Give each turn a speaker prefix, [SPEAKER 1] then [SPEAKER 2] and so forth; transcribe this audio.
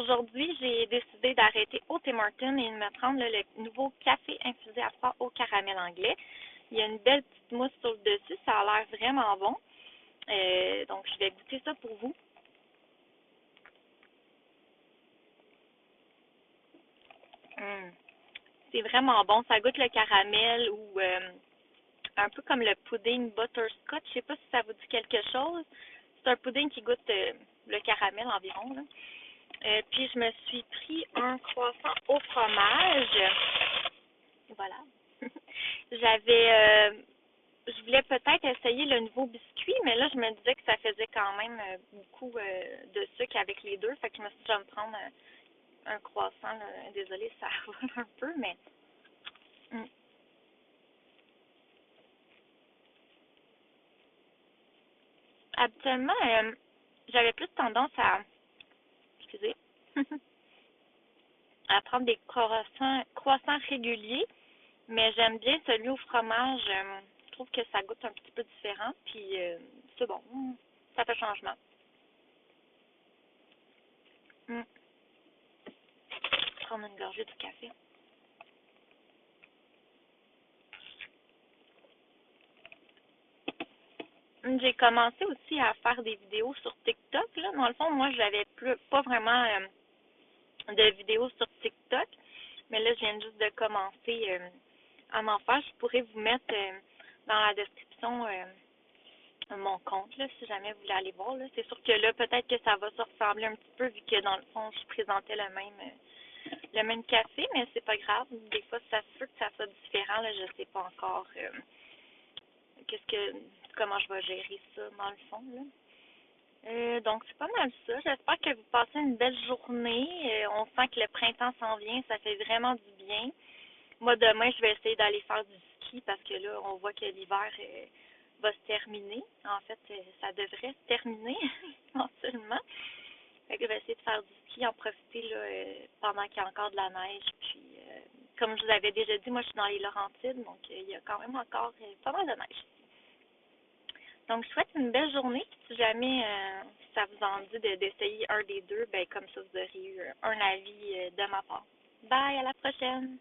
[SPEAKER 1] aujourd'hui, j'ai décidé d'arrêter au Tim Hortons et de me prendre le nouveau café infusé à froid au caramel anglais. Il y a une belle petite mousse sur le dessus, ça a l'air vraiment bon. Donc, je vais goûter ça pour vous. Mm. C'est vraiment bon, ça goûte le caramel ou un peu comme le pudding butterscotch. Je sais pas si ça vous dit quelque chose. C'est un pudding qui goûte le caramel environ, là. Puis je me suis pris un croissant au fromage. Voilà. Je voulais peut-être essayer le nouveau biscuit, mais là je me disais que ça faisait quand même beaucoup de sucre avec les deux. Fait que je me suis dit, je vais me prendre un croissant, là. Désolée, ça vole un peu, mais mm. Habituellement, j'avais plus tendance excusez, à prendre des croissants réguliers, mais j'aime bien celui au fromage. Je trouve que ça goûte un petit peu différent, puis c'est bon. Ça fait changement. Mm. Prendre une gorgée du café. J'ai commencé aussi à faire des vidéos sur TikTok. Là. Dans le fond, moi, j'avais pas vraiment de vidéos sur TikTok, mais là, je viens juste de commencer à m'en faire. Je pourrais vous mettre dans la description mon compte, là, si jamais vous voulez aller voir. Là. C'est sûr que là, peut-être que ça va se ressembler un petit peu, vu que dans le fond, je présentais le même café, mais c'est pas grave. Des fois, ça se peut que ça soit différent. Là, je sais pas encore comment je vais gérer ça dans le fond. Là. Donc, c'est pas mal ça. J'espère que vous passez une belle journée. On sent que le printemps s'en vient. Ça fait vraiment du bien. Moi, demain, je vais essayer d'aller faire du ski parce que là, on voit que l'hiver va se terminer. En fait, ça devrait se terminer éventuellement. Fait que je vais essayer de faire du ski, en profiter là, pendant qu'il y a encore de la neige. Puis, comme je vous avais déjà dit, moi, je suis dans les Laurentides, donc il y a quand même encore pas mal de neige. Donc, je souhaite une belle journée. Si jamais ça vous en dit d'essayer un des deux, ben comme ça, vous aurez eu un avis de ma part. Bye, à la prochaine!